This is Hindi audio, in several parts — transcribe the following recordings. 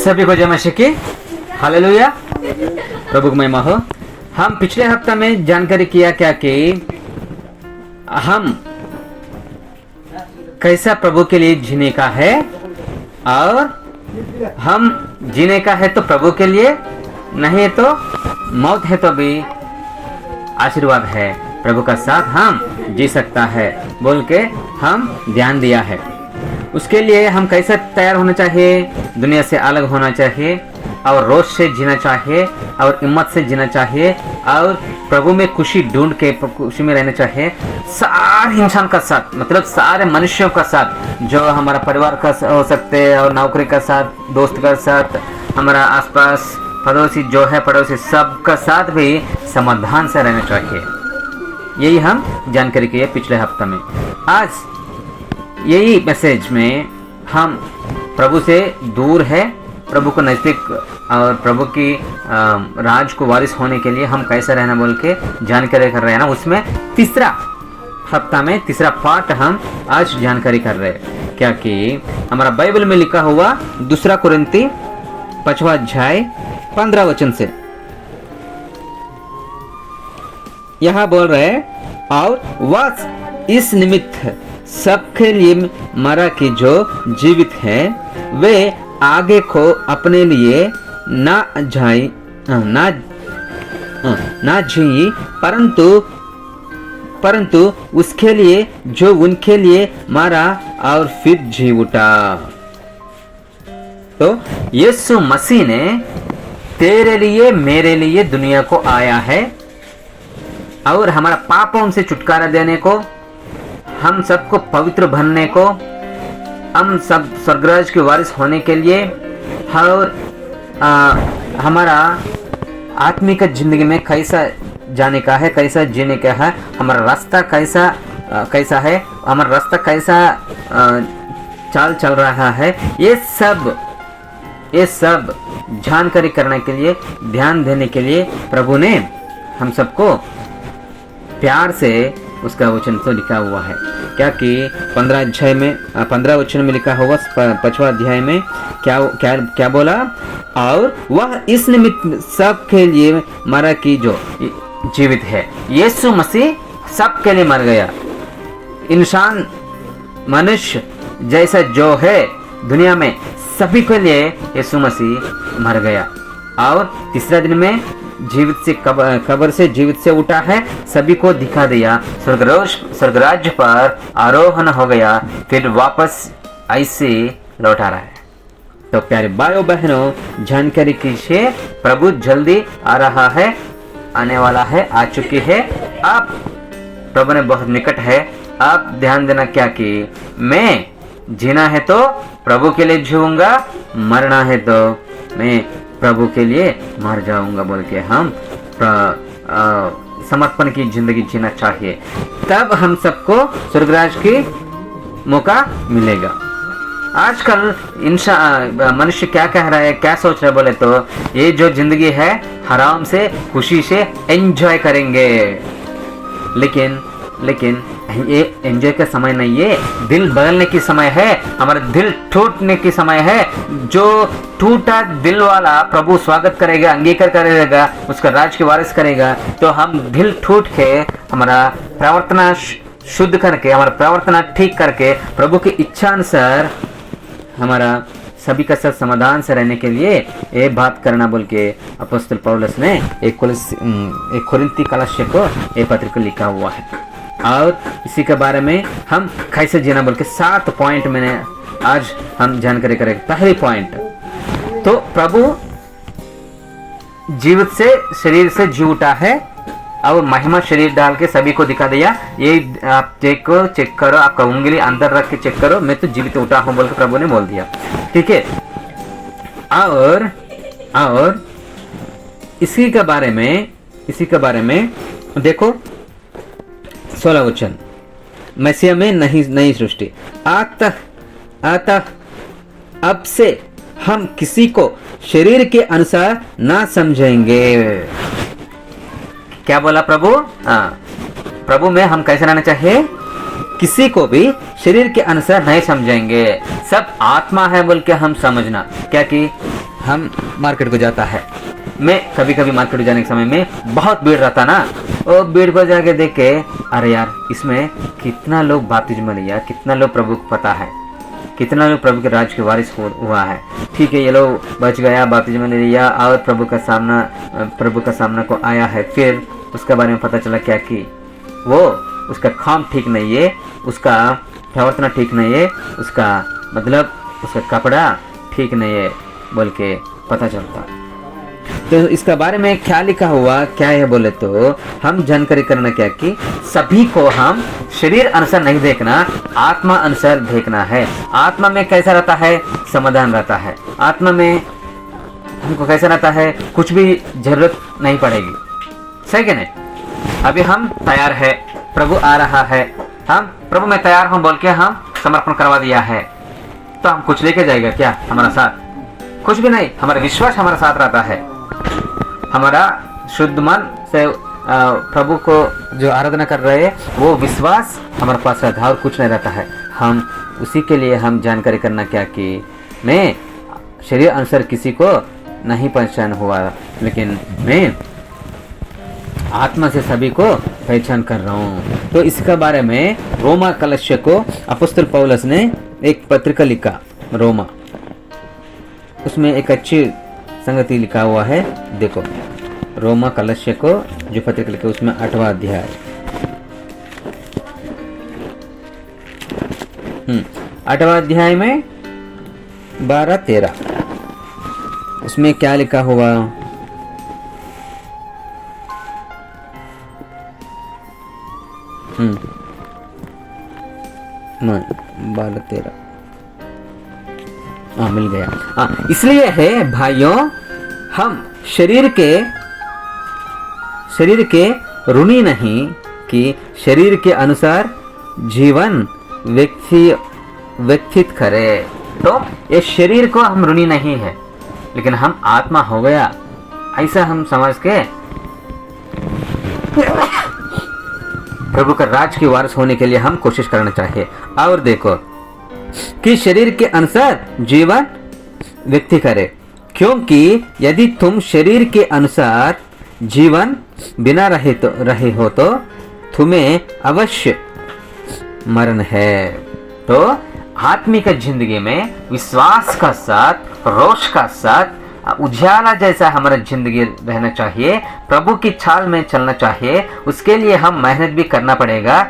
सभी को जय मसीह की हालेलुया, प्रभु की महिमा हो। हम पिछले हफ्ता में जानकारी किया क्या कि हम कैसा प्रभु के लिए जीने का है, और हम जीने का है तो प्रभु के लिए, नहीं तो मौत है तो भी आशीर्वाद है, प्रभु का साथ हम जी सकता है बोल के हम ध्यान दिया है। उसके लिए हम कैसे तैयार होना चाहिए, दुनिया से अलग होना चाहिए और रोज से जीना चाहिए और हिम्मत से जीना चाहिए और प्रभु में खुशी ढूंढ के खुशी में रहना चाहिए। सारे इंसान का साथ, मतलब सारे मनुष्यों का साथ, जो हमारा परिवार का हो सकते हैं और नौकरी का साथ, दोस्त का साथ, हमारा आसपास पड़ोसी जो है पड़ोसी, सबका साथ भी समाधान से रहना चाहिए। यही हम जानकारी किए पिछले हफ्ते में। आज यही मैसेज में हम प्रभु से दूर है, प्रभु को नज़दीक और प्रभु की राज को वारिस होने के लिए हम कैसे रहना बोल के जानकारी कर रहे हैं ना। उसमें तीसरा हफ्ता में तीसरा पार्ट हम आज जानकारी कर रहे हैं। क्या कि हमारा बाइबल में लिखा हुआ 2 कुरिन्ती 5वां अध्याय 15 वचन से यहाँ बोल रहे हैं, और वह इस निमित्त सबके लिए मरा कि जो जीवित है वे आगे को अपने लिए ना जिए, परंतु उसके लिए जो उनके लिए मरा और फिर जी उठा। तो यीशु मसीह ने तेरे लिए मेरे लिए दुनिया को आया है और हमारा पापों से छुटकारा देने को, हम सबको पवित्र बनने को, हम सब स्वर्गराज के वारिस होने के लिए, और हमारा आत्मिक जिंदगी में कैसा जाने का है, कैसा जीने का है, हमारा रास्ता कैसा है, हमारा रास्ता कैसा चाल चल रहा है, ये सब जानकारी करने के लिए, ध्यान देने के लिए प्रभु ने हम सबको प्यार से उसका वचन तो लिखा हुआ है। क्या कि 15 वचन में लिखा हुआ 5वां अध्याय में क्या बोला, और वह इस निमित्त सबके लिए मरा कि जो जीवित है। यीशु मसीह सबके लिए मर गया। इंसान मनुष्य जैसा जो है दुनिया में सभी के लिए यीशु मसीह मर गया, और तीसरा दिन में जीवित से कब्र से जीवित से उठा है, सभी को दिखा दिया, स्वर्गराज पर आरोहण हो गया, फिर वापस ऐसे लौटा रहा है। तो प्यारे भाइयों बहनों, जानकारी कीजिए, प्रभु जल्दी आ रहा है, आने वाला है, आ चुकी है। अब प्रभु ने बहुत निकट है। अब ध्यान देना क्या कि मैं जीना है तो प्रभु के लिए जीऊंगा, मरना है तो मैं प्रभु के लिए मर जाऊंगा बोल के हम समर्पण की जिंदगी जीना चाहिए। तब हम सबको स्वर्गराज की मौका मिलेगा। आजकल मनुष्य क्या कह रहा है, क्या सोच रहा है बोले तो, ये जो जिंदगी है आराम से खुशी से एंजॉय करेंगे, लेकिन ये एंजॉय का समय नहीं है, दिल बदलने की समय है, हमारा दिल टूटने की समय है। जो टूटा दिल वाला प्रभु स्वागत करेगा, अंगीकार करेगा, उसका राज की वारिस करेगा। तो हम दिल टूट के हमारा प्रवर्तना शुद्ध करके, हमारा प्रवर्तना ठीक करके प्रभु की इच्छा अनुसार हमारा सभी का साथ समाधान से रहने के लिए ये बात करना बोल के अपोस्तल पौलुस ने एक कुरिन्ती कलश को ये पत्र को लिखा हुआ है। और इसी के बारे में हम कैसे जीना बोल के 7 पॉइंट मैंने आज हम जानकारी करेंगे। पहली पॉइंट तो प्रभु जीवित से शरीर से जी उठा है और महिमा शरीर डाल के सभी को दिखा दिया। ये आप चेक करो, आपका उंगली अंदर रख के चेक करो, मैं तो जीवित उठा हूं बोल के प्रभु ने बोल दिया। ठीक है। और इसी के बारे में देखो 16 वचन, मसीह में नई सृष्टि अतः अब से हम किसी को शरीर के अनुसार ना समझेंगे। क्या बोला प्रभु? प्रभु में हम कैसे रहना चाहिए? किसी को भी शरीर के अनुसार नहीं समझेंगे, सब आत्मा है बोल के हम समझना। क्या कि हम मार्केट को जाता है, मैं कभी कभी मार्केट को जाने के समय में बहुत भीड़ रहता ना, वो भीड़ को जाके देख के अरे यार इसमें कितना लोग बाप्तिस्मा लिया, कितना लोग प्रभु को पता है, कितना लोग प्रभु के राज के वारिस हुआ है। ठीक है, ये लोग बच गया, बाप्तिस्मा ले लिया और प्रभु का सामना को आया है। फिर उसके बारे में पता चला क्या कि वो उसका काम ठीक नहीं है, उसका प्रवर्तना ठीक नहीं है, उसका मतलब उसका कपड़ा ठीक नहीं है बोल के पता चलता। तो इसका बारे में क्या लिखा हुआ क्या है बोले तो हम जानकारी करना क्या कि सभी को हम शरीर अनुसार नहीं देखना, आत्मा अनुसार देखना है। आत्मा में कैसा रहता है? समाधान रहता है। आत्मा में हमको कैसा रहता है? कुछ भी जरूरत नहीं पड़ेगी, सही कि नहीं? अभी हम तैयार है, प्रभु आ रहा है, हम प्रभु मैं तैयार हूं बोल के हम समर्पण करवा दिया है, तो हम कुछ लेके जाएगा क्या हमारा साथ? कुछ भी नहीं। हमारा विश्वास हमारा साथ रहता है, हमारा शुद्ध मन से प्रभु को जो आराधना कर रहे हैं वो विश्वास हमारे पास रहता है और कुछ नहीं रहता है। हम उसी के लिए हम जानकारी करना क्या कि मैं शरीर अनुसार किसी को नहीं पहचान हुआ, लेकिन मैं आत्मा से सभी को पहचान कर रहा हूँ। तो इसका बारे में रोमा कलश्य को अपोस्तल पौलुस ने एक पत्रिका लिखा रोमा, उसमें एक अच्छी संगति लिखा हुआ है। देखो रोमा कलश्य को जो पत्रिका लिखा उसमें 8वां अध्याय 8वां अध्याय में 12-13 उसमें क्या लिखा हुआ? 12-13 मिल गया। इसलिए है भाइयों, हम शरीर के ऋणी नहीं कि शरीर के अनुसार जीवन व्यक्तित करे। तो ये शरीर को हम ऋणी नहीं है, लेकिन हम आत्मा हो गया ऐसा हम समझ के प्रभु का राज की वारिस होने के लिए हम कोशिश करना चाहिए। और देखो कि शरीर के अनुसार जीवन व्यक्ति करे, क्योंकि यदि तुम शरीर के अनुसार जीवन बिना रहे हो तो तुम्हें अवश्य मरण है। तो आत्मिक जिंदगी में विश्वास का साथ, रोष का साथ, उजाला जैसा हमारा जिंदगी रहना चाहिए, प्रभु की चाल में चलना चाहिए। उसके लिए हम मेहनत भी करना पड़ेगा,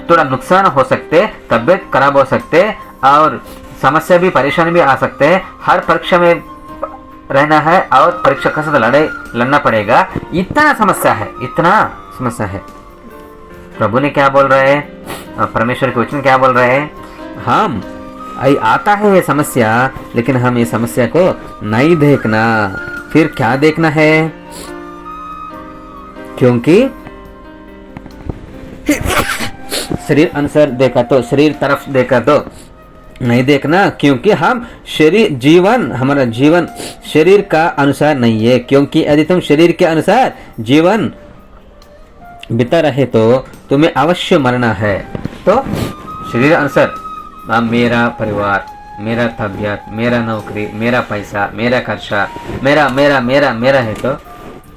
थोड़ा नुकसान हो सकते, तबीयत खराब हो सकते और समस्या भी, परेशानी भी आ सकते हैं। हर परीक्षा में रहना है और परीक्षा के साथ लड़ना पड़ेगा। इतना समस्या है। प्रभु ने क्या बोल रहे हैं? परमेश्वर के वचन क्या बोल रहे हैं? हम आता है ये समस्या, लेकिन हम ये समस्या को नहीं देखना। फिर क्या देखना है? क्योंकि शरीर अनुसार देखा तो, शरीर तरफ देखा तो नहीं देखना, क्योंकि हम हमारा जीवन शरीर का अनुसार नहीं है। क्योंकि यदि तुम शरीर के अनुसार जीवन बिता रहे तो तुम्हें अवश्य मरना है। तो शरीर अनुसार मेरा परिवार, मेरा तबियत, मेरा नौकरी, मेरा पैसा, मेरा खर्चा, मेरा है तो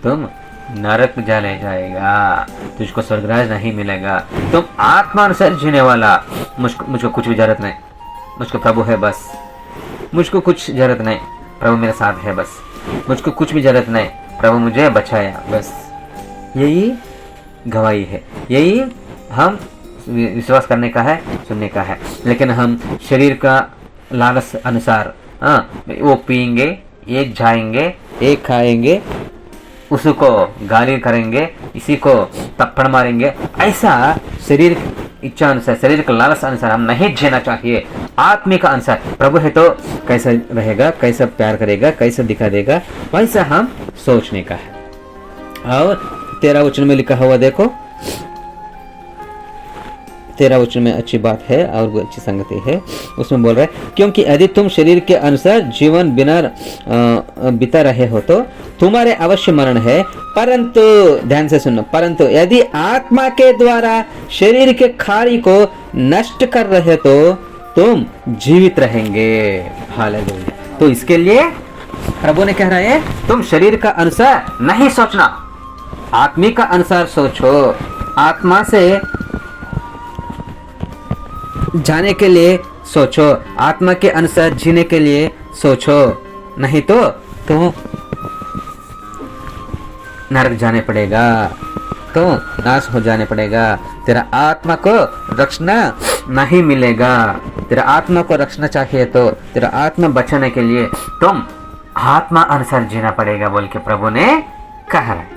तुम नरक जाने जाएगा, तुझको स्वर्गराज नहीं मिलेगा। तुम आत्मा अनुसार जीने वाला, मुझको कुछ भी जरूरत नहीं, मुझको प्रभु है बस, मुझको कुछ जरूरत नहीं, प्रभु मेरे साथ है बस, मुझको कुछ भी जरूरत नहीं, प्रभु मुझे बचाया बस। यही गवाही है, यही हम विश्वास करने का है, सुनने का है। लेकिन हम शरीर का लालच अनुसार वो पिएंगे, ये जाएंगे, ये खाएंगे, उसको गाली करेंगे, इसी को थप्पड़ मारेंगे, ऐसा शरीर इच्छा अनुसार, शरीर के लालच अनुसार हम नहीं जीना चाहिए। आत्मिक अनुसार प्रभु है तो कैसा रहेगा, कैसा प्यार करेगा, कैसा दिखा देगा, वैसा हम सोचने का है। और 13 वचन में लिखा हुआ देखो, 13 वचन में अच्छी बात है और वो अच्छी संगति है। उसमें बोल रहा है, क्योंकि यदि तुम शरीर के अनुसार जीवन बिता रहे हो तो तुम्हारे अवश्य मरण है, परंतु ध्यान से सुनो, परंतु यदि आत्मा के द्वारा शरीर के कार्य को नष्ट कर रहे तो तुम जीवित रहेंगे। हालेलुया। तो इसके लिए प्रभु ने कह रहे हैं तुम शरीर का अनुसार नहीं सोचना, आत्मिक का अनुसार सोचो। आत्मा से जाने के लिए सोचो, आत्मा के अनुसार जीने के लिए सोचो, नहीं तो नरक जाने पड़ेगा, तो नाश हो जाने पड़ेगा। तेरा आत्मा को रक्षणा नहीं मिलेगा। तेरा आत्मा को रक्षणा चाहिए तो तेरा आत्मा बचाने के लिए तुम आत्मा अनुसार जीना पड़ेगा बोल के प्रभु ने कहा है।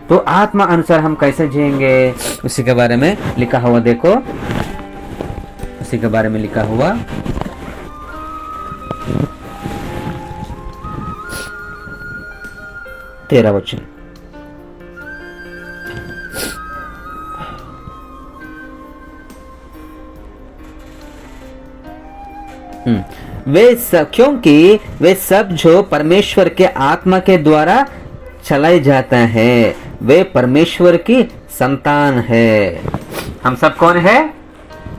तो आत्मा अनुसार हम कैसे जिएंगे उसी के बारे में लिखा हुआ, देखो उसी के बारे में लिखा हुआ। तेरा वचन, क्योंकि वे सब जो परमेश्वर के आत्मा के द्वारा चलाए जाता है वे परमेश्वर की संतान है। हम सब कौन है?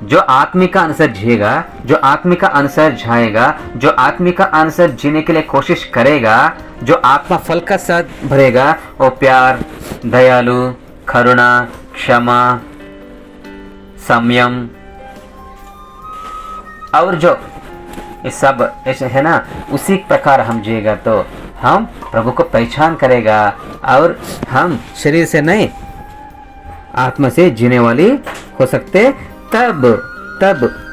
जो आत्मिक का अनुसार जिएगा, जो आत्मिक का अनुसार जाएगा, जो आत्मिक का अनुसार जीने के लिए कोशिश करेगा, जो आत्मा फल का साथ भरेगा, वो प्यार, दयालु, करुणा, क्षमा, संयम और जो ये सब ऐसे है ना, उसी प्रकार हम जिएगा तो हम प्रभु को पहचान करेगा और हम शरीर से नहीं आत्मा से जीने वाली हो सकते। तब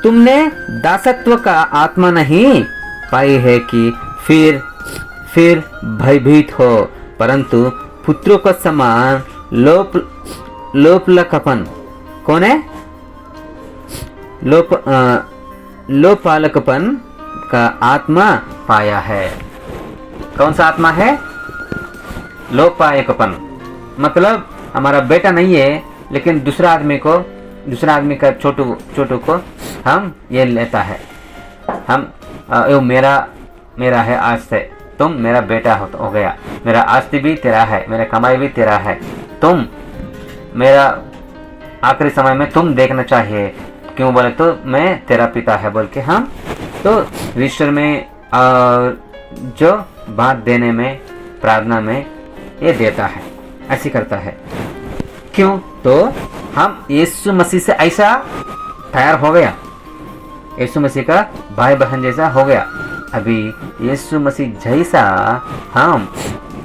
तुमने दासत्व का आत्मा नहीं पाई है कि फिर भयभीत हो, परंतु पुत्रों का समान लोपलकपन, कौन है? लोपालकपन का आत्मा पाया है। कौन सा आत्मा है? लोपायकपन, मतलब हमारा बेटा नहीं है लेकिन दूसरा आदमी का छोटू को हम ये लेता है। हम यो मेरा है, आज से तुम मेरा बेटा हो गया, मेरा आस्ति भी तेरा है, मेरा कमाई भी तेरा है, तुम मेरा आखिरी समय में तुम देखना चाहिए, क्यों बोले तो मैं तेरा पिता है बोल के हम तो ईश्वर में जो बात देने में, प्रार्थना में ये देता है, ऐसी करता है। क्यों? तो हम यीशु मसीह से ऐसा तैयार हो गया, यीशु मसीह का भाई बहन जैसा हो गया। अभी यीशु मसीह जैसा हम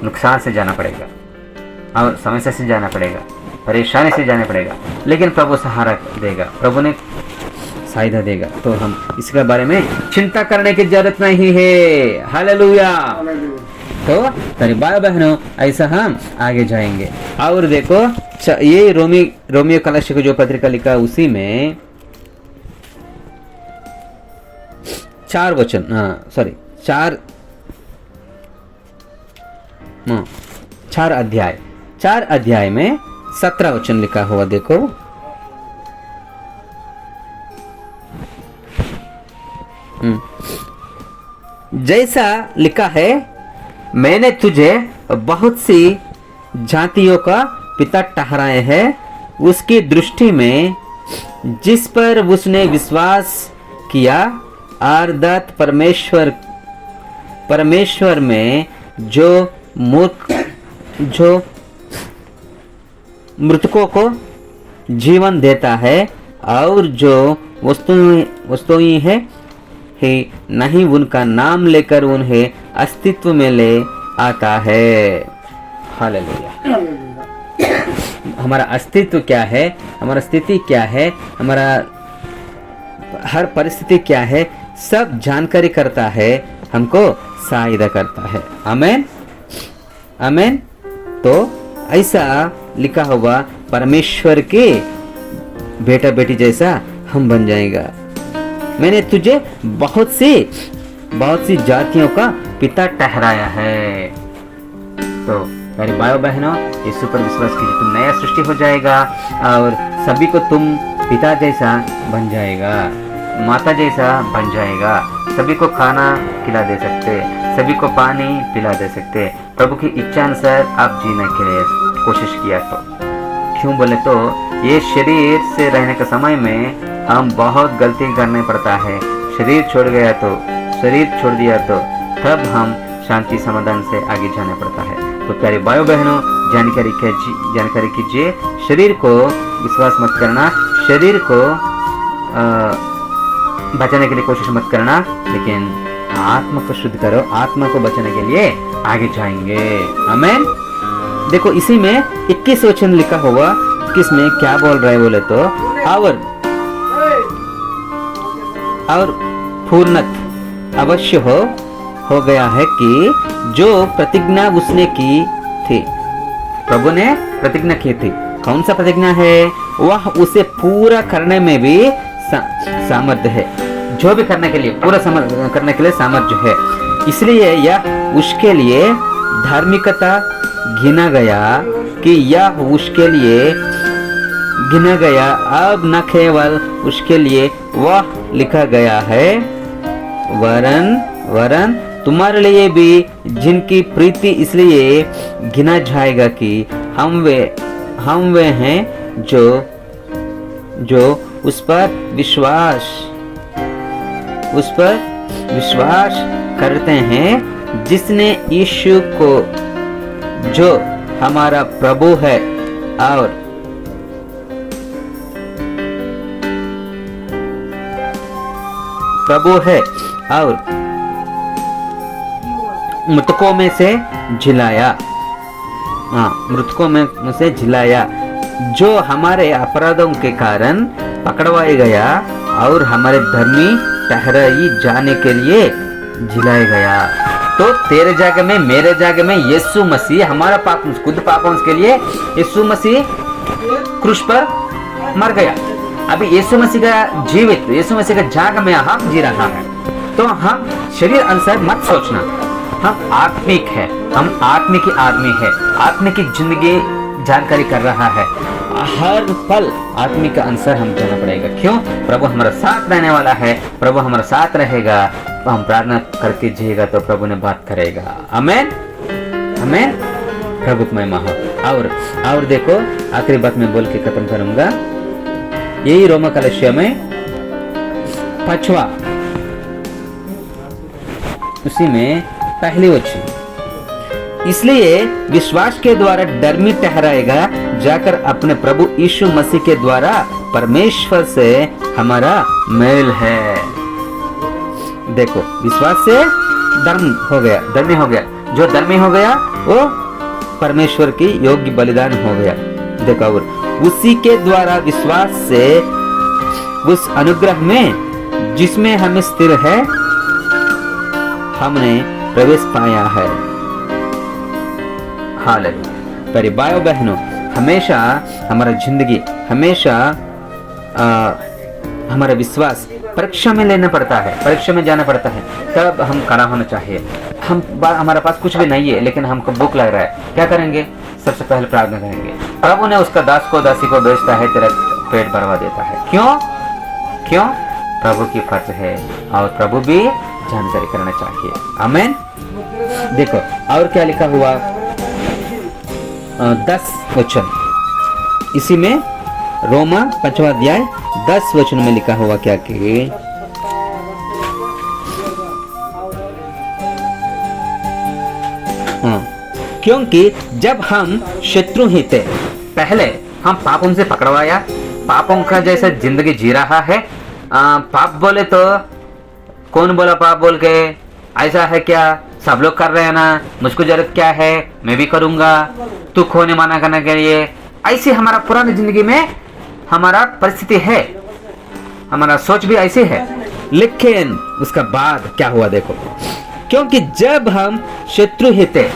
नुकसान से जाना पड़ेगा और समस्या से जाना पड़ेगा, परेशानी से जाना पड़ेगा, लेकिन प्रभु सहारा देगा, प्रभु ने फायदा देगा। तो हम इसके बारे में चिंता करने की जरूरत नहीं है। हालेलुया। तो तेरे भाई बहनों ऐसा हम आगे जाएंगे। और देखो ये रोमियो कलश को जो पत्रिका लिखा उसी में 4 अध्याय में 17 वचन लिखा हुआ, देखो जैसा लिखा है, मैंने तुझे बहुत सी जातियों का पिता ठहराए है, उसकी दृष्टि में जिस पर उसने विश्वास किया, अर्थात परमेश्वर में जो मृतकों को जीवन देता है और जो वस्तुएं है ही नहीं उनका नाम लेकर उन्हें अस्तित्व में ले आता है। हालेलुया। हमारा अस्तित्व क्या है, हमारा स्थिति क्या है, हमारा हर परिस्थिति क्या है, सब जानकारी करता है, हमको सहायता करता है। आमेन आमेन। तो ऐसा लिखा हुआ परमेश्वर के बेटा बेटी जैसा हम बन जाएगा। मैंने तुझे बहुत सी जातियों का पिता ठहराया है। तो मेरे भाइयों बहनों, यीशु पर विश्वास कीजिए, तुम नया सृष्टि हो जाएगा और सभी को तुम पिता जैसा बन जाएगा, माता जैसा बन जाएगा। सभी को खाना खिला दे सकते, सभी को पानी पिला दे सकते। प्रभु की इच्छा अनुसार आप जीने के लिए कोशिश किया तो। क्यों बोले तो ये शरीर से रहने के समय में हम बहुत गलती करने पड़ता है। शरीर छोड़ दिया तो तब हम शांति समाधान से आगे जाना पड़ता है। तो प्यारे भाइयों बहनों, जानकारी कीजिए, शरीर को विश्वास मत करना, शरीर को बचाने के लिए कोशिश मत करना, लेकिन आत्मा को शुद्ध करो, आत्मा को बचाने के लिए आगे जाएंगे। आमीन। देखो इसी में 21 वचन लिखा हुआ, किसमें क्या बोल रहे बोले तो, और पूर्णत अवश्य हो गया है कि जो प्रतिज्ञा उसने की थी, प्रभु ने प्रतिज्ञा की थी, कौन सा प्रतिज्ञा है, वह उसे पूरा करने में भी सामर्थ्य है। जो भी करने के लिए, पूरा करने के लिए सामर्थ्य है। इसलिए यह उसके लिए धार्मिकता गिना गया कि यह उसके लिए गिना गया, अब न केवल उसके लिए वह लिखा गया है, वरन तुम्हारे लिए भी, जिनकी प्रीति इसलिए गिना जाएगा कि हम वे हैं जो उस पर विश्वास करते हैं, जिसने यीशु को, जो हमारा प्रभु है और मृतकों में से जिलाया, जो हमारे अपराधों के कारण पकड़वाया गया और हमारे धर्मी ठहराई जाने के लिए जिलाया गया। तो तेरे जगह में, मेरे जगह में यीशु मसीह हमारा खुद पापों के लिए यीशु मसीह क्रूस पर मर गया। अभी यीशु मसीह का जीवित, यीशु मसीह का जगह में हम जी रहा है। तो हम शरीर अनुसार मत सोचना, हम आत्मिक है, हम आत्मिक आदमी है, आत्मिक की जिंदगी जानकारी कर रहा है। हर पल आत्मिक का अनुसार हम जाना पड़ेगा। क्यों? प्रभु हमारा साथ रहने वाला है, प्रभु हमारा साथ रहेगा, तो हम प्रार्थना करके जिएगा तो प्रभु ने बात करेगा। आमीन, आमीन। प्रभु की महिमा हो। और देखो आखिरी बात मैं बोल के खत्म करूंगा। यही रोमा कलश में 5वां, उसी में पहली वचन, इसलिए विश्वास के द्वारा धर्मी ठहराएगा जाकर अपने प्रभु यीशु मसीह के द्वारा परमेश्वर से हमारा मेल है। देखो विश्वास से धर्मी हो गया, जो धर्मी हो गया वो परमेश्वर की योग्य बलिदान हो गया। देखो, और उसी के द्वारा विश्वास से उस अनुग्रह में जिसमें हमें स्थिर है हमने प्रवेश पाया है। हालेलुया। प्यारे भाइयों बहनों, हमेशा हमारा जिंदगी, हमेशा हमारा विश्वास परीक्षा में लेना पड़ता है, परीक्षा में जाना पड़ता है, तब हम खड़ा होना चाहिए। हमारे पास कुछ भी नहीं है लेकिन हमको भूख लग रहा है, क्या करेंगे? सबसे पहले प्रार्थना करेंगे। प्रभु ने उसका दास को, दासी को भेजता है, तेरा पेट भरवा देता है। क्यों? प्रभु की फर्ज है और प्रभु भी जानकारी करना चाहिए। आमीन। देखो और क्या लिखा हुआ, 10 वचन, इसी में रोमा 5वां अध्याय 10 वचन में लिखा हुआ क्या कि क्योंकि जब हम शत्रु ही थे, पहले हम पापों से पकड़वाया, पापों का जैसा जिंदगी जी रहा है। पाप बोले तो कौन बोला पाप बोल के? ऐसा है क्या? सब लोग कर रहे हैं ना, मुझको जरूरत क्या है, मैं भी करूंगा, तू खोने माना करने के लिए। ऐसी हमारा पुरानी जिंदगी में हमारा परिस्थिति है, हमारा सोच भी ऐसी है। लेकिन उसका बाद क्या हुआ देखो, क्योंकि जब हम शत्रु ही थे,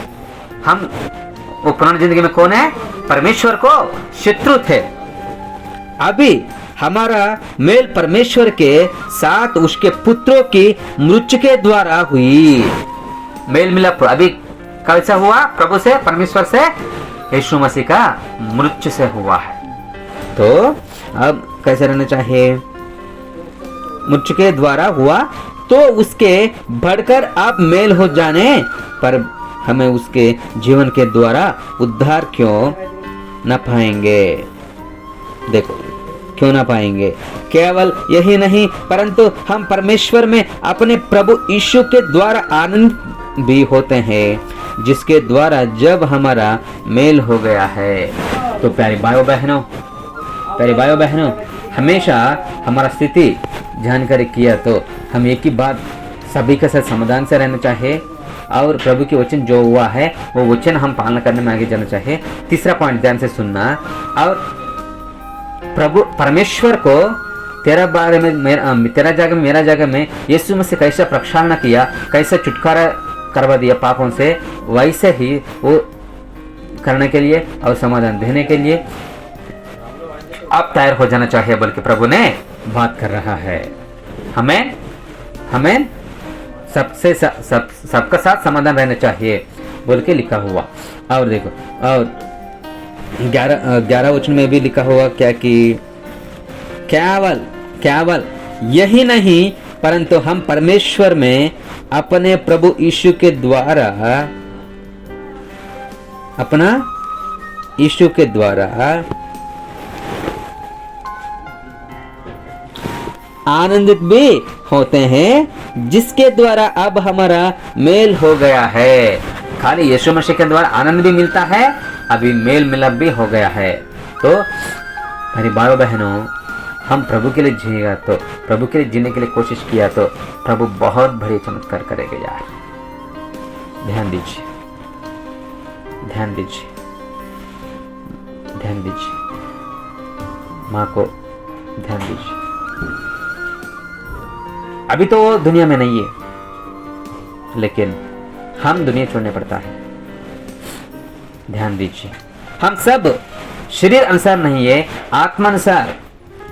हम वो पुरानी जिंदगी में कौन है? परमेश्वर को शत्रु थे। अभी हमारा मेल परमेश्वर के साथ उसके पुत्रों की मृत्यु के द्वारा हुई। मेल मिलाप अभी कैसा हुआ? प्रभु से, परमेश्वर से, यीशु मसीह का मृत्यु से हुआ है। तो अब कैसे रहना चाहिए? मृत्यु के द्वारा हुआ तो उसके बढ़कर अब मेल हो जाने पर हमें उसके जीवन के द्वारा उद्धार क्यों न पाएंगे? देखो क्यों ना पाएंगे? केवल यही नहीं परंतु हम परमेश्वर में अपने प्रभु यीशु के द्वारा भी होते हैं जिसके द्वारा जब हमारा मेल हो गया है। तो प्यारे भाइयों बहनों, हमेशा हमारा स्थिति जानकारी किया तो हम एक ही बात सभी के साथ समाधान से रहना चाहिए और प्रभु के वचन जो हुआ है वो वचन हम पालना करने में आगे जाना चाहिए। तीसरा पॉइंट ध्यान से सुनना, और प्रभु परमेश्वर को तेरा बारे में तेरा जगह मेरा जगह में यीशु मसीह कैसा प्रक्षालना किया, कैसा छुटकारा करवा दिया पापों से, वैसे ही वो करने के लिए और समाधान देने के लिए आप तैयार हो जाना चाहिए। बल्कि प्रभु ने बात कर रहा है, हमें सबसे सबका साथ समाधान रहना चाहिए बोल के लिखा हुआ। और देखो, और 11 वचन में भी लिखा हुआ क्या कि केवल यही नहीं परंतु हम परमेश्वर में अपने प्रभु यीशु के द्वारा आनंदित भी होते हैं जिसके द्वारा अब हमारा मेल हो गया है। खाली यीशु मसीह के द्वारा आनंद भी मिलता है, अभी मेल मिलाप भी हो गया है। तो मेरे भाइयों बहनों, हम प्रभु के लिए जिएगा तो, प्रभु के लिए जीने के लिए कोशिश किया तो प्रभु बहुत बड़े चमत्कार करेगा यार। ध्यान दीजिए, माँ को ध्यान दीजिए। अभी तो वो दुनिया में नहीं है, लेकिन हम दुनिया छोड़ने पड़ता है। ध्यान दीजिए, हम सब शरीर अनुसार नहीं है, आत्मानुसार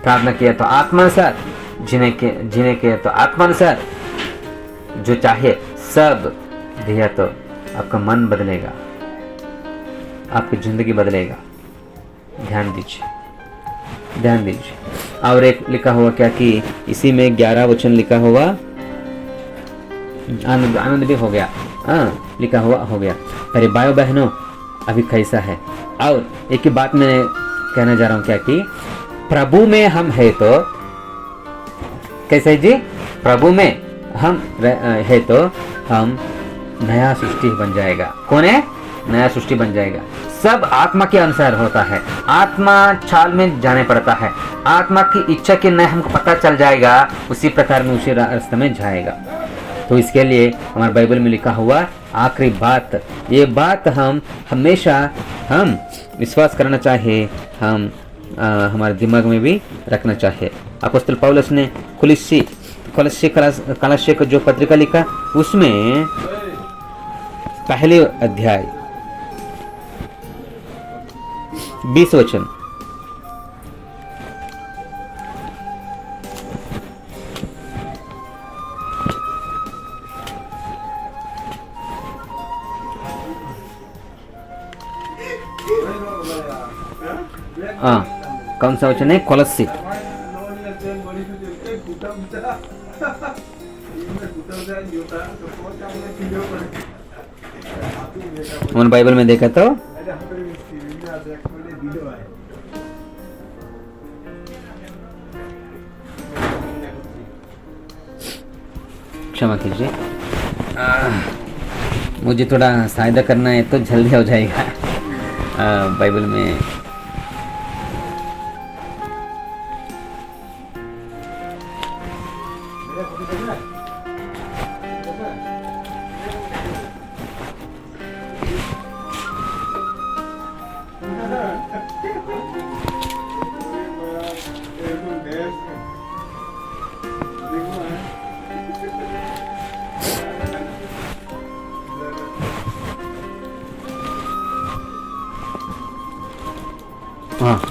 प्रार्थना किया तो आत्मानुसार, जीने के तो आत्मानुसार, जो चाहे सब दिया तो आपका मन बदलेगा, आपकी जिंदगी बदलेगा। ध्यान दीजिए। और एक लिखा हुआ क्या कि इसी में 11 वचन लिखा हुआ, आनंद भी हो गया, लिखा हुआ हो गया। अरे भाइयों बहनों, अभी कैसा है? और एक ही बात मैं कहना जा रहा हूँ क्या कि प्रभु में हम है तो कैसे जी? प्रभु में हम है तो हम नया सृष्टि बन जाएगा। कौन है? नया सृष्टि बन जाएगा। सब आत्मा के अनुसार होता है, आत्मा चाल में जाने पड़ता है, आत्मा की इच्छा के नए हमको पता चल जाएगा, उसी प्रकार में उसी रास्ते में जाएगा। तो इसके लिए हमारे बाइबल में लिखा हुआ आखिरी बात, ये बात हम हमेशा हम विश्वास करना चाहिए, हम हमारे दिमाग में भी रखना चाहिए। अपोस्तल पौलुस ने कलस्सी को जो पत्रिका लिखा उसमें पहले अध्याय 20 वचन, कौन सा वचन है? कोलस्सी। हमारे बाइबल में देखा तो क्षमा कीजिए, मुझे थोड़ा सहायता करना है तो जल्दी हो जाएगा। बाइबल में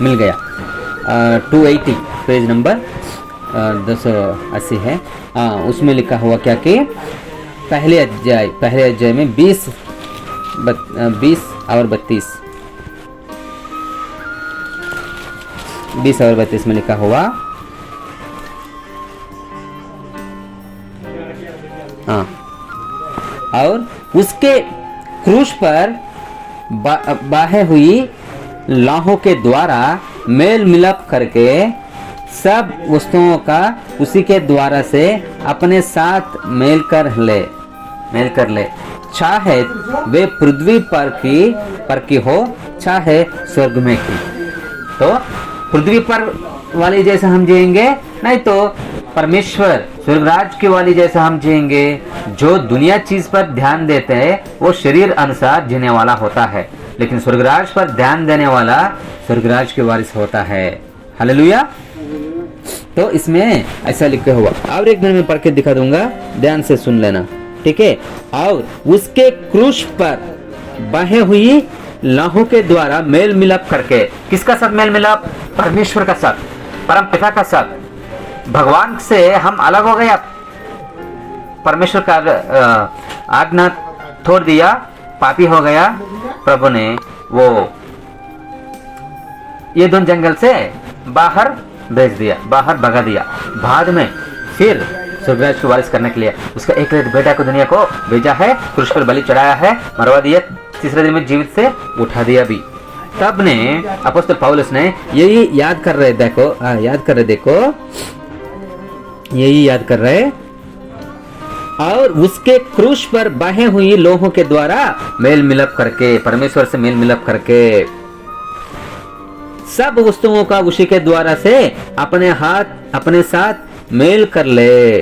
मिल गया। 280 पेज नंबर 280 है। उसमें लिखा हुआ क्या कि पहले अध्याय में 20 और 32 में लिखा हुआ, और उसके क्रूस पर बाहे हुई लाहों के द्वारा मेल मिलाप करके सब वस्तुओं का उसी के द्वारा से अपने साथ मेल कर ले। चाहे वे पृथ्वी पर की हो, चाहे स्वर्ग में की। तो पृथ्वी पर वाली जैसा हम जिएंगे, नहीं तो परमेश्वर स्वर्गराज की वाली जैसा हम जिएंगे। जो दुनिया चीज पर ध्यान देते हैं वो शरीर अनुसार जीने वाला होता है, लेकिन स्वर्गराज पर ध्यान देने वाला स्वर्गराज के वारिस होता है। हालेलुया। तो इसमें ऐसा लिखा हुआ, और एक दिन में पढ़ के दिखा दूंगा, ध्यान से सुन लेना, ठीक है। और उसके क्रूस पर बहे हुई लहू के द्वारा मेल मिलाप करके, किसका साथ मेल मिलाप? परमेश्वर का साथ, परम पिता का साथ। भगवान से हम अलग हो गया, परमेश्वर का आज्ञा छोड़ दिया, पापी हो गया। प्रभु ने वो ये दोनों जंगल से बाहर भेज दिया, बाहर भगा दिया। बाद में फिर स्वर्गराज को वारिस करने के लिए उसका एक बेटा को दुनिया को भेजा है, क्रूस पर बलि चढ़ाया है, मरवा दिया, तीसरे दिन में जीवित से उठा दिया भी। तब ने अपोस्तल पौलुस ने यही याद कर रहे, देखो याद कर रहे, देखो यही याद कर रहे। और उसके क्रूस पर बहे हुई लोहों के द्वारा मेल मिलाप करके, परमेश्वर से मेल मिलाप करके, सब वस्तुओं का उसी के द्वारा से अपने साथ मेल कर ले,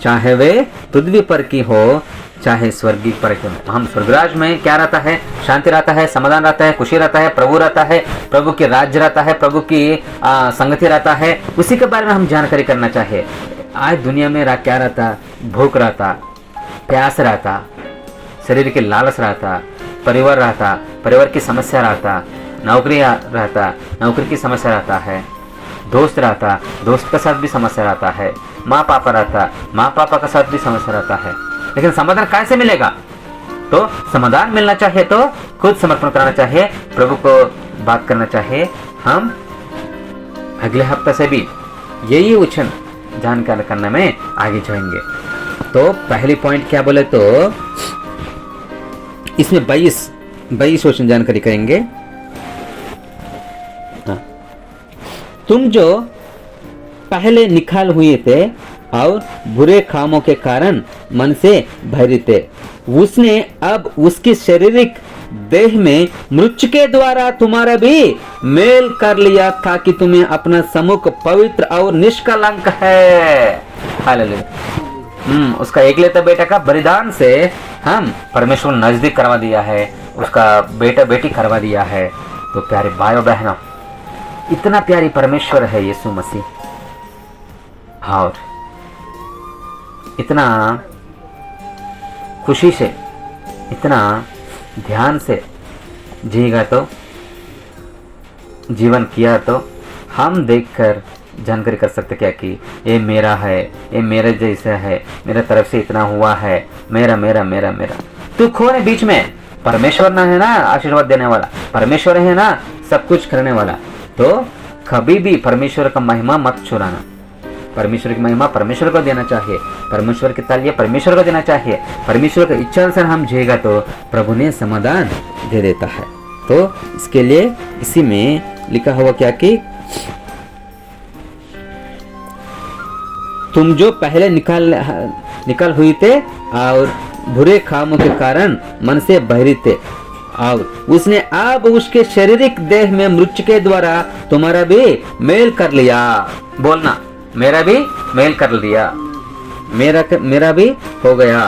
चाहे वे पृथ्वी पर की हो, चाहे स्वर्गीय पर की हो। हम स्वर्गराज में क्या रहता है? शांति रहता है, समाधान रहता है, खुशी रहता है, प्रभु रहता है, प्रभु के राज्य रहता है, प्रभु की संगति रहता है। उसी के बारे में हम जानकारी करना चाहिए। आज दुनिया में क्या रहता? भूख रहता, प्यास रहता, शरीर के लालच रहता, परिवार रहता, परिवार की समस्या रहता, नौकरी रहता, नौकरी की समस्या रहता है, दोस्त रहता, दोस्त के साथ भी समस्या रहता है, माँ पापा रहता, माँ पापा के साथ भी समस्या रहता है। लेकिन समाधान कैसे मिलेगा? तो समाधान मिलना चाहिए तो खुद समर्पण करना चाहिए, प्रभु को बात करना चाहिए। हम अगले हफ्ते से भी यही वचन जानकारी करने में आगे जाएंगे। तो पहली पॉइंट क्या बोले तो इसमें 22 वचन जानकारी करेंगे। तुम जो पहले निकाल हुए थे और बुरे कामों के कारण मन से भरे थे, उसने अब उसकी शारीरिक देह में मृत्यु के द्वारा तुम्हारा भी मेल कर लिया, ताकि तुम्हें अपना सम्मुख पवित्र और निष्कलंक है। हालेलुया। उसका एकलौता बेटा का बलिदान से हम परमेश्वर नजदीक करवा दिया है, उसका बेटा बेटी करवा दिया है। तो प्यारे भाइयों बहनों, इतना प्यारी परमेश्वर है यीशु मसीह, और इतना खुशी से, इतना ध्यान से जिएगा तो, जीवन किया तो हम देखकर जानकारी कर सकते क्या कि ये मेरा है, ये मेरे जैसा है, मेरा तरफ से इतना हुआ है, मेरा मेरा मेरा मेरा। तू कौन है बीच में? परमेश्वर ना है ना आशीर्वाद देने वाला, परमेश्वर है ना सब कुछ करने वाला। तो कभी भी परमेश्वर का महिमा मत चुराना, परमेश्वर की महिमा परमेश्वर को देना चाहिए, परमेश्वर की तालियां परमेश्वर को देना चाहिए। परमेश्वर की इच्छा अनुसार हम जिएगा तो प्रभु ने समाधान दे देता है। तो इसके लिए इसी में लिखा हुआ क्या कि तुम जो पहले निकाल हुई थे और बुरे कामों के कारण मन से बहरी थे, और उसने अब उसके शारीरिक देह में मृत्यु के द्वारा तुम्हारा भी मेल कर लिया। बोलना, मेरा भी मेल कर लिया, मेरा भी हो गया।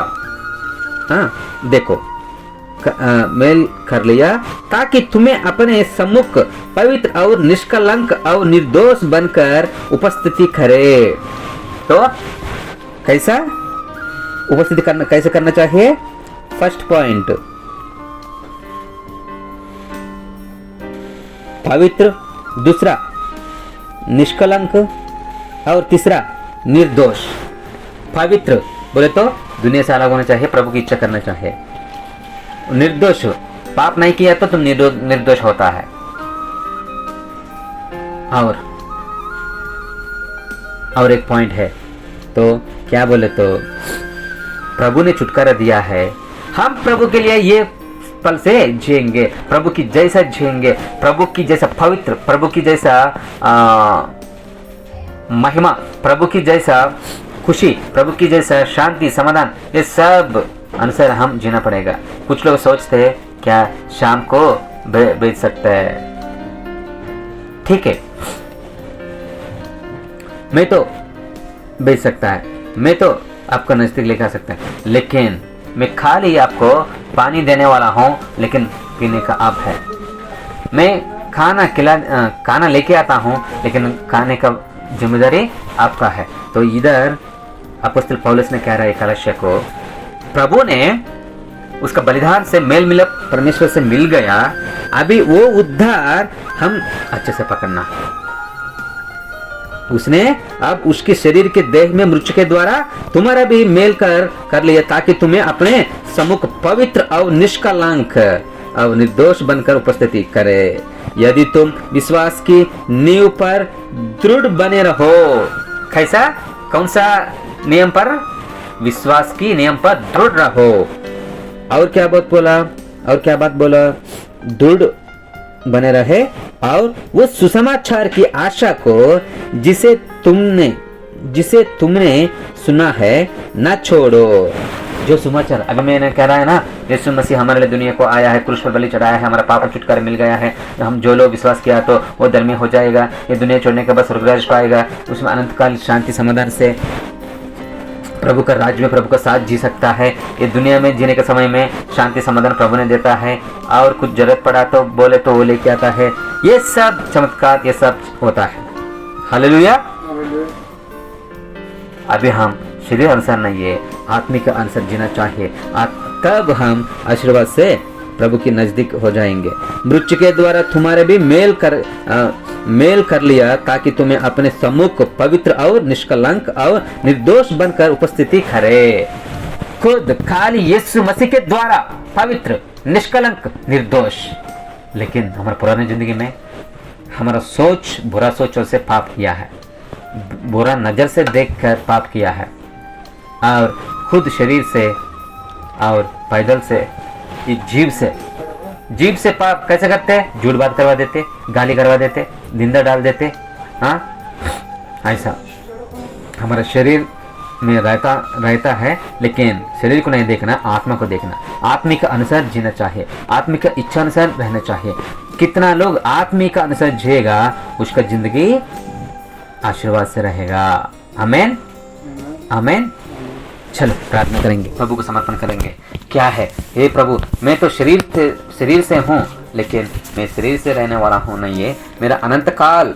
हाँ देखो, मेल कर लिया, ताकि तुम्हें अपने सम्मुख पवित्र और निष्कलंक और निर्दोष बनकर उपस्थिति करे। तो कैसा उपस्थिति करना, कैसे करना चाहिए? फर्स्ट पॉइंट पवित्र, दूसरा निष्कलंक, और तीसरा निर्दोष। पवित्र बोले तो दुनिया से अलग होना चाहिए, प्रभु की इच्छा करना चाहिए। निर्दोष, पाप नहीं किया तो तुम निर्दोष होता है। और एक पॉइंट है, तो क्या बोले तो प्रभु ने छुटकारा दिया है, हम प्रभु के लिए ये पल से जिएंगे, प्रभु की जैसा जिएंगे, प्रभु की जैसा पवित्र, प्रभु की जैसा महिमा, प्रभु की जैसा खुशी, प्रभु की जैसा शांति समाधान, ये सब अनुसार हम जीना पड़ेगा। कुछ लोग सोचते हैं क्या शाम को बेच सकते हैं, ठीक है, मैं तो बेच सकता है, मैं तो आपको नजदीक लेकर आ सकता है, लेकिन मैं खाली आपको पानी देने वाला हूं, लेकिन पीने का आप है। मैं खाना लेके आता हूं, लेकिन खाने का जिम्मेदारी आपका है। तो इधर अपॉस्तल पौलुस ने कह रहा है कलीसिया को, प्रभु ने उसका बलिदान से मेल मिलाप परमेश्वर से मिल गया, अभी वो उद्धार हम अच्छे से पकड़ना। उसने अब उसके शरीर के देह में मृत्यु के द्वारा तुम्हारा भी मेल कर लिया, ताकि तुम्हें अपने सम्मुख पवित्र और निष्कलंक और निर्दोष बनकर उपस्थिति करे। यदि तुम विश्वास की नींव पर दृढ़ बने रहो, कैसा, कौन सा नियम पर? विश्वास की नियम पर दृढ़ रहो। और क्या बात बोला? दृढ़ बने रहे और वो सुसमाचार की आशा को जिसे तुमने सुना है न छोड़ो। जो समाचार अभी मैंने कह रहा है ना, यीशु मसीह हमारे लिए दुनिया को आया है, क्रूस पर बलि चढ़ाया है, हमारा पाप छुटकारा मिल गया है, हम जो लोग विश्वास किया तो वो धर्मी हो जाएगा, ये दुनिया छोड़ने के बाद स्वर्गराज पाएगा, उसमें अनंत काल शांति समाधान से प्रभु का राज्य में प्रभु का साथ जी सकता है। ये दुनिया में जीने के समय में शांति समाधान प्रभु ने देता है, और कुछ जरूरत पड़ा तो बोले तो वो लेके आता है। ये सब चमत्कार, ये सब होता है। हालेलुया। अभी हम शरीर अनुसार नहीं है, आत्मिक अनुसार जीना चाहिए, तब हम आशीर्वाद से प्रभु के नजदीक हो जाएंगे। मृत्यु के द्वारा तुम्हारे भी मेल कर लिया, ताकि तुम्हें अपने सम्मुख पवित्र और निष्कलंक और निर्दोष बनकर उपस्थिति करे। खुद खाली यीशु मसीह के द्वारा पवित्र, निष्कलंक, निर्दोष। लेकिन हमारे पुरानी जिंदगी में हमारा सोच, बुरा सोच से पाप किया है, बुरा नजर से देखकर पाप किया है, और खुद शरीर से और पैदल से, जीभ से पाप कैसे करते हैं? झूठ बात करवा देते, गाली करवा देते, निंदा डाल देते। हाँ, ऐसा हमारा शरीर में रहता है, लेकिन शरीर को नहीं देखना, आत्मा को देखना। आत्मिक अनुसार जीना चाहिए, आत्मिक इच्छा अनुसार रहना चाहिए। कितना लोग आत्मिक अनुसार जिएगा, उसका जिंदगी आशीर्वाद से रहेगा। आमीन, आमीन। चलो प्रार्थना करेंगे, प्रभु को समर्पण करेंगे। क्या है? हे प्रभु, मैं तो शरीर से हूँ, लेकिन मैं शरीर से रहने वाला हूँ नहीं है। मेरा अनंत काल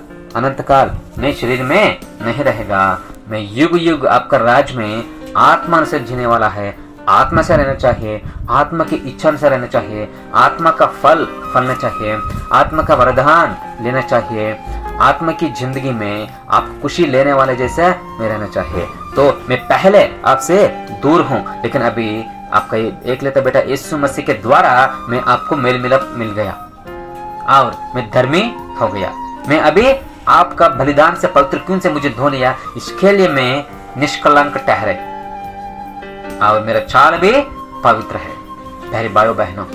मैं शरीर में नहीं रहेगा। मैं युग युग आपका राज में आत्मा से जीने वाला है। आत्मा से रहना चाहिए, आत्मा की इच्छा से रहना चाहिए, आत्मा का फलना चाहिए, आत्मा का वरदान लेना चाहिए। आत्मा की जिंदगी में आप खुशी लेने वाले जैसे मैं रहना चाहिए। तो मैं पहले आपसे दूर हूँ, लेकिन अभी आपका एक लेता बेटा यीशु मसीह के द्वारा मैं आपको मेल मिलाप मिल गया और मैं धर्मी हो गया। मैं अभी आपका बलिदान से पवित्र खून से मुझे धो लिया, इसके लिए मैं निष्कलंक ठहरे और मेरा चाल भी पवित्र है। प्यारे भाइयों बहनों,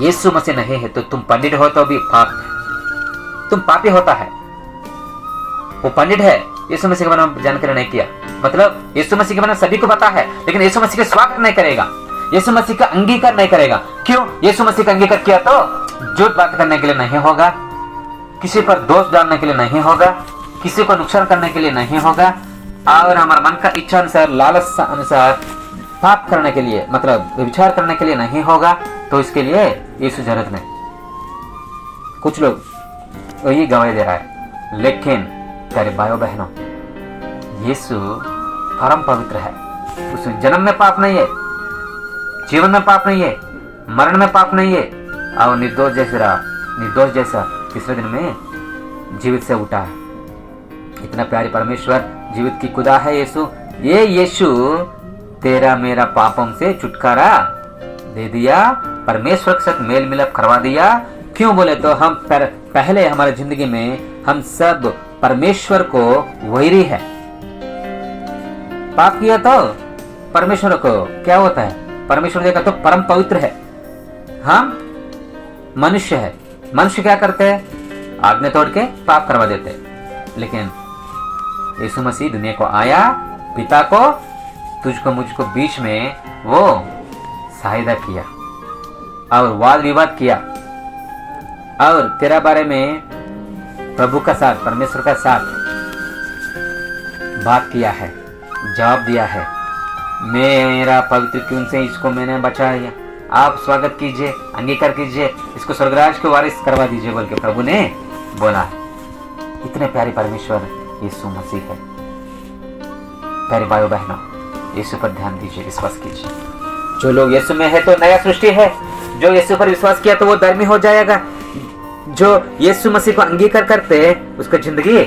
यीशु मसीह नहीं है तो तुम पंडित हो तो भी पाप है, तुम पापी होता है। वो पंडित है, यीशु मसीह के बारे में जानकारी नहीं किया, मतलब यीशु मसीह के बारे में सभी को पता है, लेकिन यीशु मसीह का स्वागत नहीं करेगा, यीशु मसीह का अंगीकार नहीं करेगा। क्यों? यीशु मसीह का अंगीकार किया तो झूठ बात करने के लिए नहीं होगा, किसी पर दोष डालने के लिए नहीं होगा, किसी को नुकसान करने के लिए नहीं होगा, और हमारे मन का इच्छा अनुसार, लालच अनुसार पाप करने के लिए, मतलब विचार करने के लिए नहीं होगा। तो इसके लिए यीशु जरूरत नहीं। कुछ लोग वही गवाही दे रहा है, लेकिन प्यारे भाइयों बहनों, यीशु परम पवित्र है। उसमें जन्म में पाप नहीं है, जीवन में पाप नहीं है, मरण में पाप नहीं है, और निर्दोष जैसा तीसरे दिन में जीवित से उठा है। इतना प्यारी परमेश्वर, जीवित की खुदा है यीशु। ये यीशु तेरा मेरा पापों से छुटकारा दे दिया, परमेश्वर के साथ मेल मिलाप करवा दिया। क्यों बोले तो हम पहले हमारी जिंदगी में हम सब परमेश्वर को वैरी है। पाप किया तो परमेश्वर को क्या होता है? परमेश्वर देखा तो परम पवित्र है, हम मनुष्य है। मनुष्य क्या करते हैं? आज्ञा तोड़ के पाप करवा देते हैं। लेकिन यीशु मसीह दुनिया को आया, पिता को तुझको मुझको बीच में वो सहायता किया और वाद विवाद किया और तेरा बारे में प्रभु का साथ, परमेश्वर का साथ बात किया है, जवाब दिया है। मेरा पवित्र खून से इसको मैंने बचाया, आप स्वागत कीजिए, अंगीकार कीजिए, इसको स्वर्गराज के वारिस करवा दीजिए बोल के प्रभु ने बोला। इतने प्यारे परमेश्वर यीशु मसीह है। प्यारे भाइयों बहनों, यीशु पर ध्यान दीजिए, विश्वास कीजिए। जो लोग यीशु में है तो नया सृष्टि है। जो यीशु पर विश्वास किया तो वो धर्मी हो जाएगा। जो यीशु मसीह को अंगीकार करते उसका जिंदगी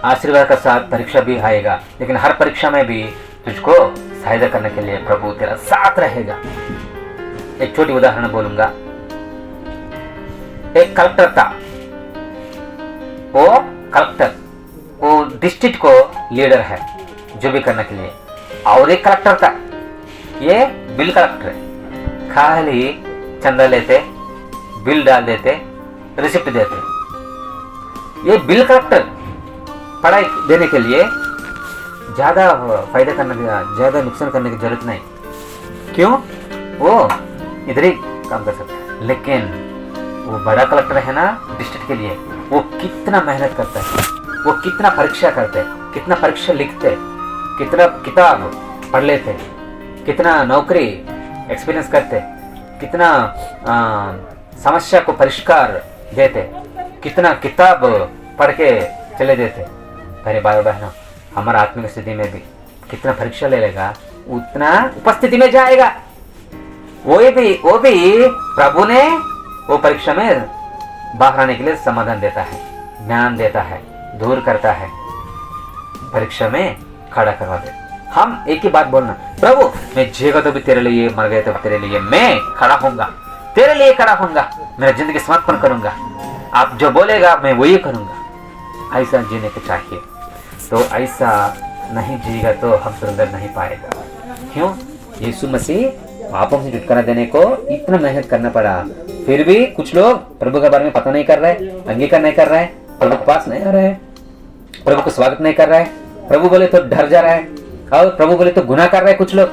आशीर्वाद का साथ परीक्षा भी आएगा, लेकिन हर परीक्षा में भी तुझको सहायता करने के लिए प्रभु तेरा साथ रहेगा। एक छोटी उदाहरण बोलूंगा। एक कलेक्टर था, वो कलेक्टर वो डिस्ट्रिक्ट को लीडर है जो भी करने के लिए, और एक कलेक्टर था, ये बिल कलेक्टर है, खाली चंदा लेते, बिल डाल देते, रिसिप्ट देते। ये बिल कलेक्टर पढ़ाई देने के लिए ज्यादा फायदा करने की, ज्यादा नुकसान करने की जरूरत नहीं। क्यों? वो इधर ही काम कर सकते हैं। लेकिन वो बड़ा कलेक्टर है ना डिस्ट्रिक्ट के लिए, वो कितना मेहनत करता है, वो कितना परीक्षा करते, कितना परीक्षा लिखते, कितना किताब पढ़ लेते, कितना नौकरी एक्सपीरियंस करते, कितना समस्या को परिष्कार देते, कितना किताब पढ़ के चले देते। मेरे भाई बहनों, हमारा आत्मिक स्थिति में भी कितना परीक्षा ले लेगा उतना उपस्थिति में जाएगा। वो भी प्रभु ने वो परीक्षा में बाहर आने के लिए समाधान देता है, ज्ञान देता है, दूर करता है, परीक्षा में खड़ा करवा दे। हम एक ही बात बोलना, प्रभु मैं जिएगा तो भी तेरे लिए, मर गए तो भी तेरे लिए, मैं खड़ा होऊंगा, तेरे लिए खड़ा होऊंगा, मेरा जिंदगी समर्पण करूंगा, आप जो बोलेगा मैं वही करूंगा। ऐसा जीने को चाहिए। तो ऐसा नहीं जिएगा तो हम सुंदर नहीं पाएगा। क्यों? यीशु मसीह पापों से छुटकारा देने को इतना मेहनत करना पड़ा, फिर भी कुछ लोग प्रभु के बारे में पता नहीं कर रहे, अंगीकार नहीं कर रहे, प्रभु के पास नहीं आ रहे, प्रभु को स्वागत नहीं कर रहा है। प्रभु बोले तो डर जा रहा है, और प्रभु बोले तो गुनाह कर रहे हैं कुछ लोग।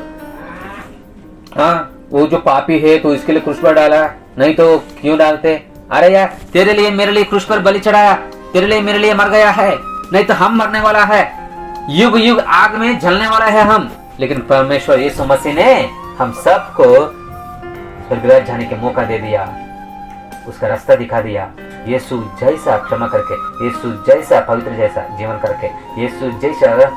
हाँ, वो जो पापी है तो इसके लिए क्रूस पर डाला, नहीं तो क्यों डालते? अरे यार, तेरे लिए मेरे लिए क्रूस पर बलि चढ़ाया, तेरे लिए मेरे लिए मर गया है, नहीं तो हम मरने वाला है, युग युग आग में जलने वाला है हम। लेकिन परमेश्वर यीशु मसीह ने हम सबको स्वर्गराज जाने के मौका दे दिया, उसका रास्ता दिखा दिया। यीशु जैसा क्षमा करके, यीशु जैसा पवित्र जैसा जीवन करके, यीशु जैसा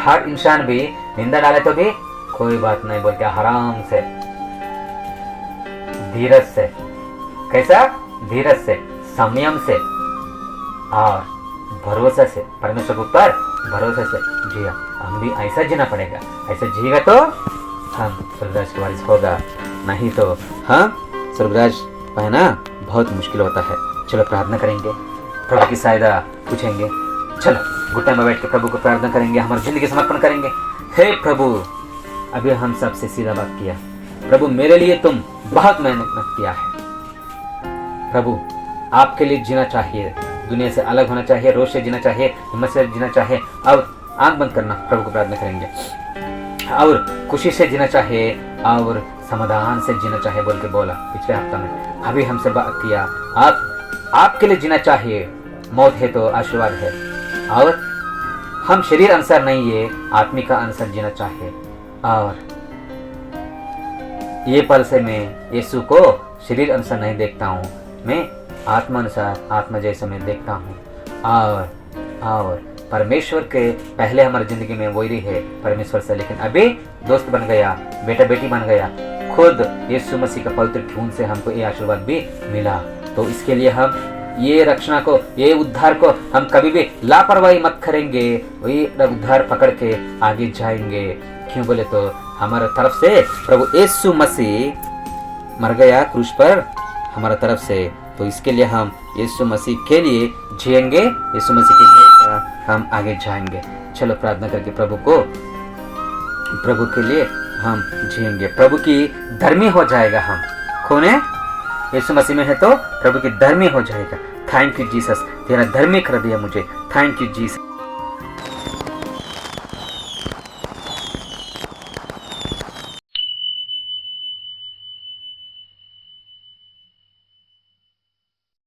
हर इंसान भी निंदा डाले तो भी कोई बात नहीं बोल के आराम से, धीरज से, कैसा? धीरज से, संयम से और भरोसा से, परमेश्वर के ऊपर भरोसे से जिया। हम भी ऐसा जीना पड़ेगा। ऐसा जिएगा तो हम स्वर्गराज के वारिस होगा, नहीं तो हम स्वर्गराज पाना बहुत मुश्किल होता है। चलो प्रार्थना करेंगे, प्रभु की सहायता पूछेंगे। चलो घुटने में बैठ के प्रभु को प्रार्थना करेंगे, हमारी जिंदगी समर्पण करेंगे। हे प्रभु, अभी हम सबसे सीधा बात किया, प्रभु मेरे लिए तुम बहुत मेहनत किया है। प्रभु आपके लिए जीना चाहिए, दुनिया से अलग होना चाहिए, रोज से जीना चाहिए, हिम्मत से जीना चाहिए। अब आंख बंद करना, प्रभु को प्रार्थना करेंगे, और खुशी से जीना चाहिए और समाधान से जीना चाहिए बोल के बोला पिछले हफ्ता में। अभी हमसे बात किया, आपके लिए जीना चाहिए, मौत है तो आशीर्वाद है, और हम शरीर अनुसार नहीं है, आत्मिक का अनुसार जीना चाहिए। और ये पल से मैं यीशु को शरीर अनुसार नहीं देखता हूँ, मैं आत्मा अनुसार, आत्मा जैसा मैं देखता हूँ। और परमेश्वर के पहले हमारी जिंदगी में वही है परमेश्वर से, लेकिन अभी दोस्त बन गया, बेटा बेटी बन गया, खुद यीशु मसीह का पवित्र खून से हमको ये आशीर्वाद भी मिला। तो इसके लिए हम ये रक्षणा को, ये उद्धार को हम कभी भी लापरवाही मत करेंगे, वही उद्धार पकड़ के आगे जाएंगे। क्यों बोले तो हमारे तरफ से प्रभु यीशु मसीह मर गया क्रूस पर हमारा तरफ से। तो इसके लिए हम यीशु मसीह के लिए जिएंगे, यीशु मसीह के लिए हम आगे जाएंगे। चलो प्रार्थना करके प्रभु के लिए हम जिएंगे, प्रभु की धर्मी हो जाएगा। हम कौन है? यीशु मसीह में है तो प्रभु की धर्मी हो जाएगा। थैंक यू जीसस, तेरा धर्मी कर दिया मुझे। Thank you Jesus.